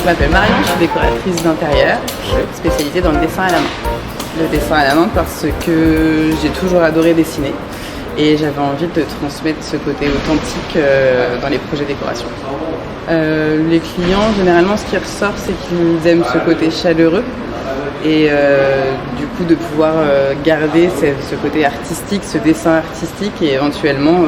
je m'appelle Marion, je suis décoratrice d'intérieur, spécialisée dans le dessin à la main. Le dessin à la main parce que j'ai toujours adoré dessiner et j'avais envie de transmettre ce côté authentique dans les projets décoration. Les clients, généralement, ce qui ressort, c'est qu'ils aiment ce côté chaleureux et du coup de pouvoir garder ce côté artistique, ce dessin artistique et éventuellement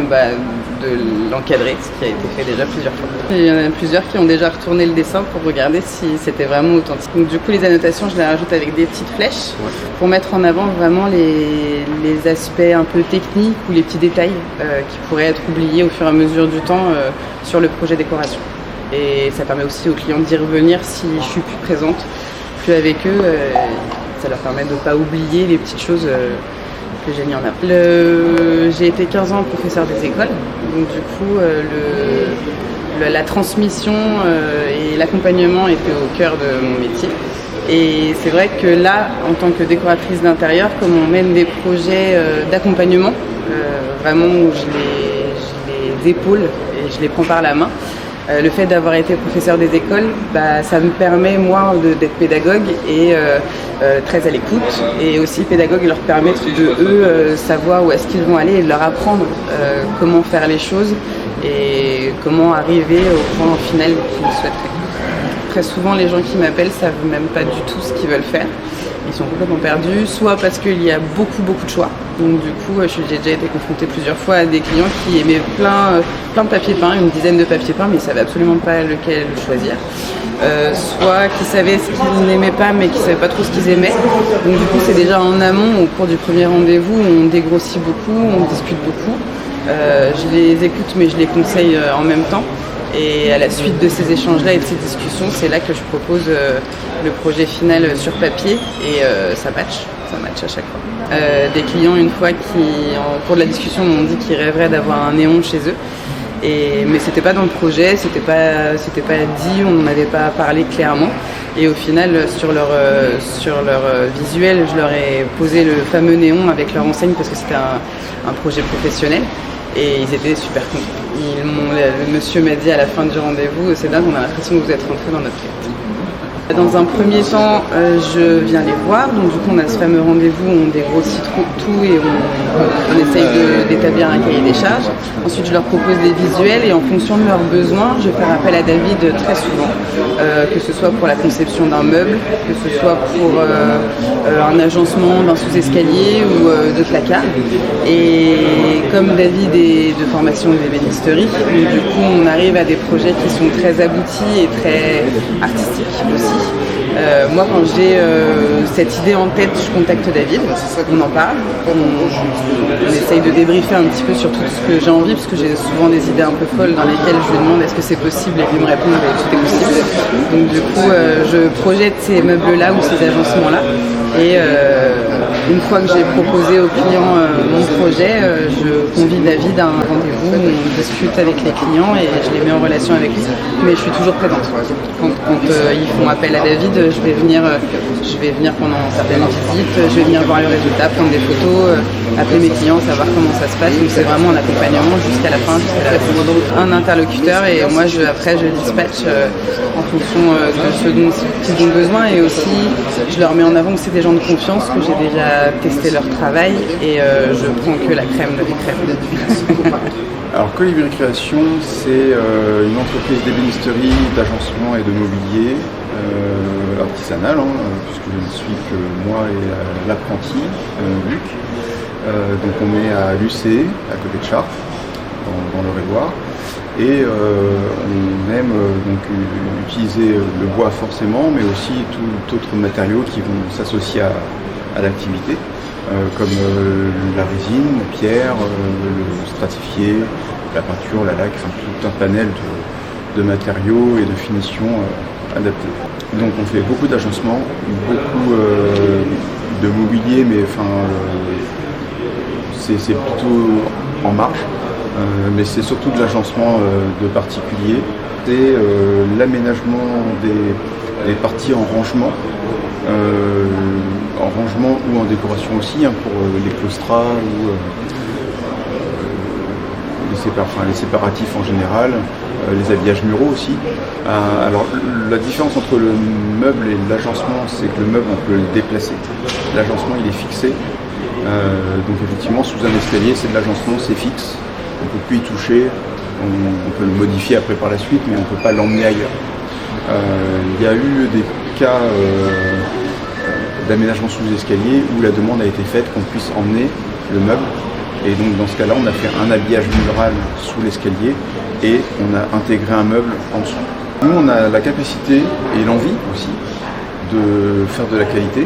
de l'encadrer, ce qui a été fait déjà plusieurs fois. Il y en a plusieurs qui ont déjà retourné le dessin pour regarder si c'était vraiment authentique. Donc du coup les annotations je les rajoute avec des petites flèches pour mettre en avant vraiment les aspects un peu techniques ou les petits détails qui pourraient être oubliés au fur et à mesure du temps sur le projet décoration. Et ça permet aussi aux clients d'y revenir si je suis plus présente, plus avec eux, ça leur permet de ne pas oublier les petites choses que j'ai mis en avant. J'ai été 15 ans professeur des écoles, donc du coup la transmission et l'accompagnement étaient au cœur de mon métier. Et c'est vrai que là, en tant que décoratrice d'intérieur, comme on mène des projets d'accompagnement, vraiment où je les épaule et je les prends par la main, le fait d'avoir été professeur des écoles, ça me permet moi d'être pédagogue et très à l'écoute et aussi pédagogue leur permettre de savoir où est-ce qu'ils vont aller et de leur apprendre comment faire les choses et comment arriver au point final qu'ils souhaiteraient. Très souvent les gens qui m'appellent savent même pas du tout ce qu'ils veulent faire. Ils sont complètement perdus, soit parce qu'il y a beaucoup de choix. Donc du coup, j'ai déjà été confrontée plusieurs fois à des clients qui aimaient plein de papier peint, une dizaine de papiers peints, mais ils ne savaient absolument pas lequel choisir. Soit qui savaient ce qu'ils n'aimaient pas, mais qui ne savaient pas trop ce qu'ils aimaient. Donc du coup, c'est déjà en amont, au cours du premier rendez-vous, on dégrossit beaucoup, on discute beaucoup. Je les écoute, mais je les conseille en même temps. Et à la suite de ces échanges-là et de ces discussions, c'est là que je propose le projet final sur papier et ça match à chaque fois. Des clients, une fois, qui, en cours de la discussion, m'ont dit qu'ils rêveraient d'avoir un néon chez eux. Mais c'était pas dans le projet, c'était pas dit, on n'en avait pas parlé clairement. Et au final, sur leur visuel, je leur ai posé le fameux néon avec leur enseigne parce que c'était un projet professionnel. Et ils étaient super contents. Le monsieur m'a dit à la fin du rendez-vous, c'est dingue, on a l'impression que vous êtes rentrés dans notre tête. Dans un premier temps, je viens les voir, donc du coup on a ce fameux rendez-vous, on dégrossit tout et on essaye d'établir un cahier des charges. Ensuite je leur propose des visuels et en fonction de leurs besoins, je vais faire appel à David très souvent, que ce soit pour la conception d'un meuble, que ce soit pour un agencement d'un sous-escalier ou de placard. Et comme David est de formation d'ébénisterie, du coup on arrive à des projets qui sont très aboutis et très artistiques aussi. Moi quand j'ai cette idée en tête, je contacte David, on en parle, on essaye de débriefer un petit peu sur tout ce que j'ai envie parce que j'ai souvent des idées un peu folles dans lesquelles je lui demande est-ce que c'est possible et lui me répond tout est possible. Donc du coup je projette ces meubles-là ou ces agencements-là et une fois que j'ai proposé au client mon projet, je convie David à un rendez-vous où on discute avec les clients et je les mets en relation avec lui. Mais je suis toujours présente. Quand ils font appel à David, je vais venir pendant certaines visites, je vais venir voir le résultat, prendre des photos, appeler mes clients, savoir comment ça se passe. Donc c'est vraiment un accompagnement jusqu'à la fin, jusqu'à la réponse. Un interlocuteur et moi après je dispatche en fonction de ce dont ils ont besoin et aussi je leur mets en avant que c'est des gens de confiance, que j'ai déjà testé leur travail et je prends que la crème de la crème. Alors Colibri Création, c'est une entreprise d'ébénisterie, d'agencement et de mobilier artisanal, puisque je ne suis que moi et l'apprenti, Luc. Donc on est à Lucé, à côté de Chartres, dans l'Eure-et-Loir. Et on aime donc utiliser le bois forcément, mais aussi tout autre matériaux qui vont s'associer à l'activité. Comme la résine, la pierre, le stratifié, la peinture, la laque, enfin tout un panel de matériaux et de finitions adaptés. Donc on fait beaucoup d'agencements, beaucoup de mobilier, mais c'est plutôt en marge, mais c'est surtout de l'agencement de particuliers. C'est l'aménagement des parties en rangement. En rangement ou en décoration aussi, pour les claustras ou les les séparatifs en général, les habillages muraux aussi. Alors la différence entre le meuble et l'agencement, c'est que le meuble on peut le déplacer, l'agencement il est fixé. Donc effectivement sous un escalier c'est de l'agencement, c'est fixe, on ne peut plus y toucher, on peut le modifier après par la suite mais on ne peut pas l'emmener ailleurs. Il y a eu des cas d'aménagement sous escalier où la demande a été faite qu'on puisse emmener le meuble. Et donc dans ce cas-là, on a fait un habillage mural sous l'escalier et on a intégré un meuble en dessous. Nous, on a la capacité et l'envie aussi de faire de la qualité,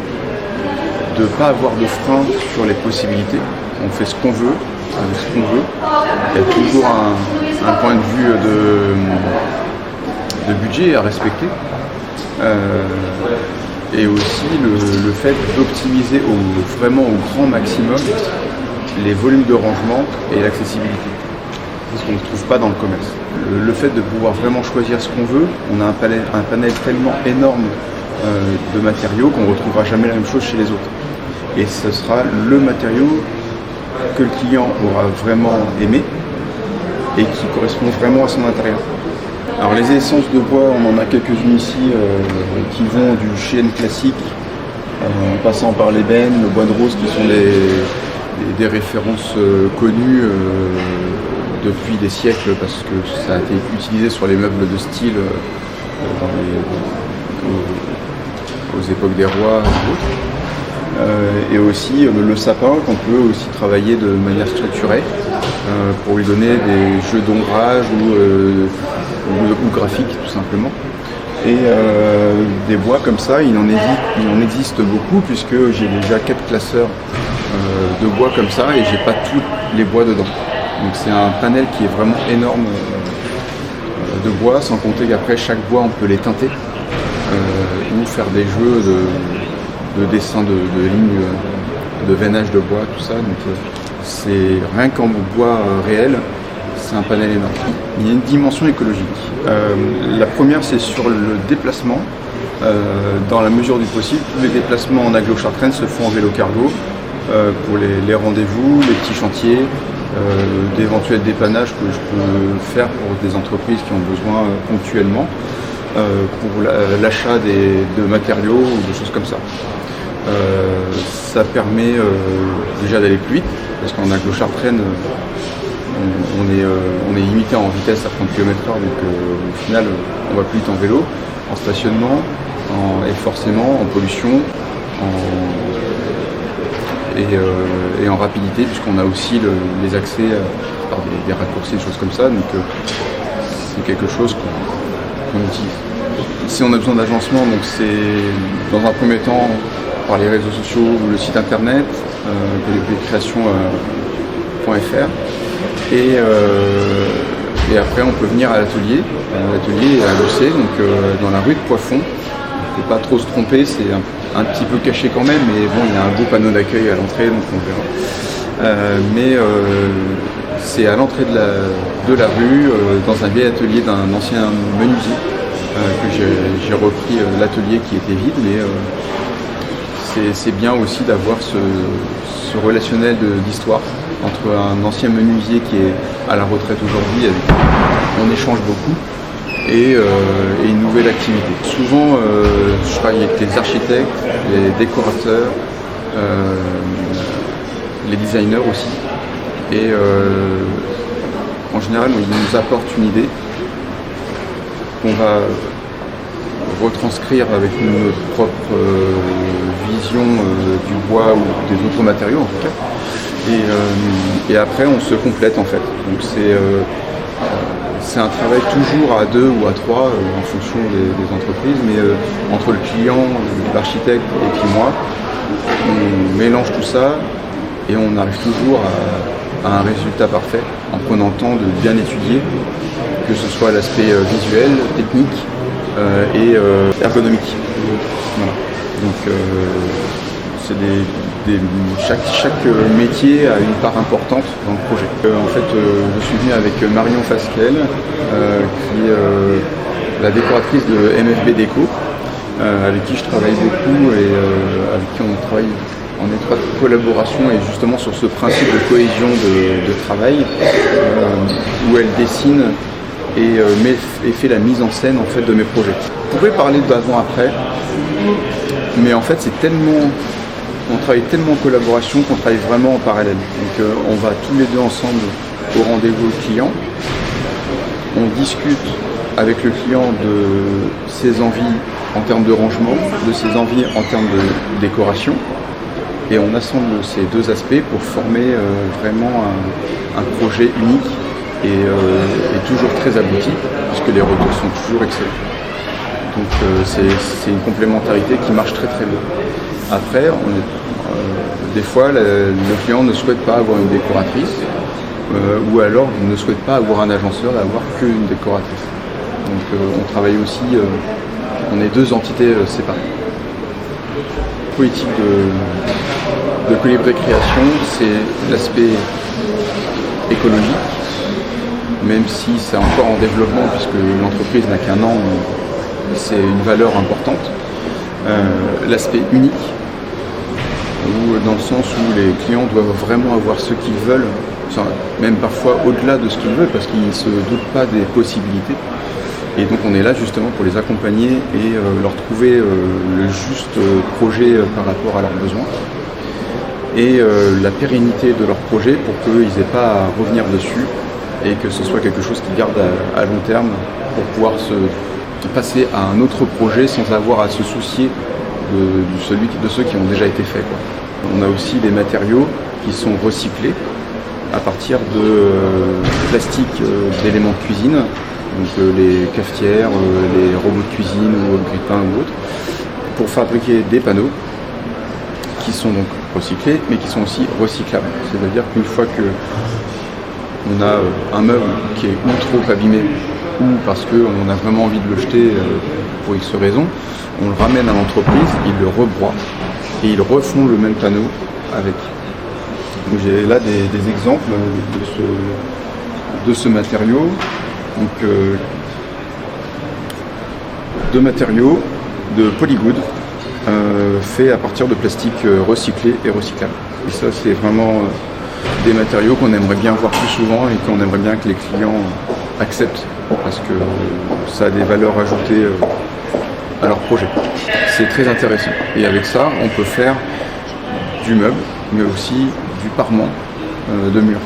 de ne pas avoir de frein sur les possibilités. On fait ce qu'on veut, avec ce qu'on veut. Il y a toujours un point de vue de budget à respecter. Et aussi le fait d'optimiser vraiment au grand maximum les volumes de rangement et l'accessibilité, ce qu'on ne trouve pas dans le commerce. Le fait de pouvoir vraiment choisir ce qu'on veut, on a un panel tellement énorme de matériaux qu'on ne retrouvera jamais la même chose chez les autres. Et ce sera le matériau que le client aura vraiment aimé et qui correspond vraiment à son intérieur. Alors les essences de bois, on en a quelques-unes ici qui vont du chêne classique, en passant par l'ébène, le bois de rose qui sont des références connues depuis des siècles parce que ça a été utilisé sur les meubles de style aux époques des rois et autres. Et aussi le sapin qu'on peut aussi travailler de manière structurée pour lui donner des jeux d'ombrage ou graphiques tout simplement. Et des bois comme ça, il en existe beaucoup puisque j'ai déjà 4 classeurs de bois comme ça et j'ai pas tous les bois dedans. Donc c'est un panel qui est vraiment énorme de bois, sans compter qu'après chaque bois on peut les teinter ou faire des jeux de dessin de lignes, de veinage de bois, tout ça. Donc c'est rien qu'en bois réel, c'est un panel énorme. Il y a une dimension écologique. La première c'est sur le déplacement. Dans la mesure du possible, tous les déplacements en agglo-Chartraine se font en vélo cargo. Pour les rendez-vous, les petits chantiers, d'éventuels dépannages que je peux faire pour des entreprises qui ont besoin ponctuellement, pour l'achat de matériaux ou de choses comme ça. Ça permet déjà d'aller plus vite, parce qu'en agglo-Chartraine, on est limité en vitesse à 30 km/h, donc au final, on va plus vite en vélo, en stationnement, et forcément en pollution, et en rapidité, puisqu'on a aussi les accès par des raccourcis, des choses comme ça, donc c'est quelque chose qu'on utilise. Si on a besoin d'agencement, donc c'est dans un premier temps par les réseaux sociaux ou le site internet, création.fr, et après on peut venir à l'atelier. L'atelier est à Lucé, donc dans la rue de Poiffon. Il ne faut pas trop se tromper, c'est un petit peu caché quand même, mais bon, il y a un beau panneau d'accueil à l'entrée, donc on verra. C'est à l'entrée de la rue, dans un vieil atelier d'un ancien menuisier, que j'ai repris l'atelier qui était vide, mais c'est bien aussi d'avoir ce relationnel d'histoire entre un ancien menuisier qui est à la retraite aujourd'hui, avec qui on échange beaucoup, et une nouvelle activité. Souvent, je travaille avec les architectes, les décorateurs, les designers aussi. Et en général, ils nous apportent une idée qu'on va retranscrire avec notre propre vision du bois ou des autres matériaux en tout cas. Et après, on se complète en fait. Donc c'est un travail toujours à 2 ou à 3 en fonction des entreprises, mais entre le client, l'architecte et puis moi, on mélange tout ça et on arrive toujours à un résultat parfait en prenant le temps de bien étudier, que ce soit l'aspect visuel, technique et ergonomique. Voilà. Donc chaque métier a une part importante dans le projet. En fait, je suis venu avec Marion Fasquel, qui est la décoratrice de MFB Déco, avec qui je travaille beaucoup et avec qui on travaille en étroite collaboration et justement sur ce principe de cohésion de travail où elle dessine et fait la mise en scène en fait de mes projets. Je pourrais parler d'avant-après, mais en fait on travaille tellement en collaboration qu'on travaille vraiment en parallèle. Donc on va tous les deux ensemble au rendez-vous client, on discute avec le client de ses envies en termes de rangement, de ses envies en termes de décoration, et on assemble ces deux aspects pour former vraiment un projet unique et toujours très abouti, puisque les retours sont toujours excellents. Donc c'est une complémentarité qui marche très très bien. Après, des fois, le client ne souhaite pas avoir une décoratrice, ou alors ne souhaite pas avoir un agenceur et avoir qu'une décoratrice. Donc on travaille aussi, on est deux entités séparées. Politique de Colibri Création, c'est l'aspect écologique, même si c'est encore en développement puisque l'entreprise n'a qu'un an, c'est une valeur importante. L'aspect unique, dans le sens où les clients doivent vraiment avoir ce qu'ils veulent, même parfois au-delà de ce qu'ils veulent parce qu'ils ne se doutent pas des possibilités. Et donc on est là justement pour les accompagner et leur trouver le juste projet par rapport à leurs besoins et la pérennité de leur projet pour qu'ils n'aient pas à revenir dessus et que ce soit quelque chose qu'ils gardent à long terme pour pouvoir se passer à un autre projet sans avoir à se soucier de ceux qui ont déjà été faits, quoi. On a aussi des matériaux qui sont recyclés à partir de plastique d'éléments de cuisine, donc les cafetières, les robots de cuisine ou grille-pain ou autres, pour fabriquer des panneaux qui sont donc recyclés mais qui sont aussi recyclables. C'est-à-dire qu'une fois qu'on a un meuble qui est ou trop abîmé ou parce qu'on a vraiment envie de le jeter pour X raisons, on le ramène à l'entreprise, ils le rebroient et ils refont le même panneau avec. Donc j'ai là des exemples de ce matériau. Donc de matériaux de Polygood fait à partir de plastique recyclé et recyclable. Et ça c'est vraiment des matériaux qu'on aimerait bien voir plus souvent et qu'on aimerait bien que les clients acceptent parce que ça a des valeurs ajoutées à leur projet. C'est très intéressant. Et avec ça, on peut faire du meuble, mais aussi du parement de mur.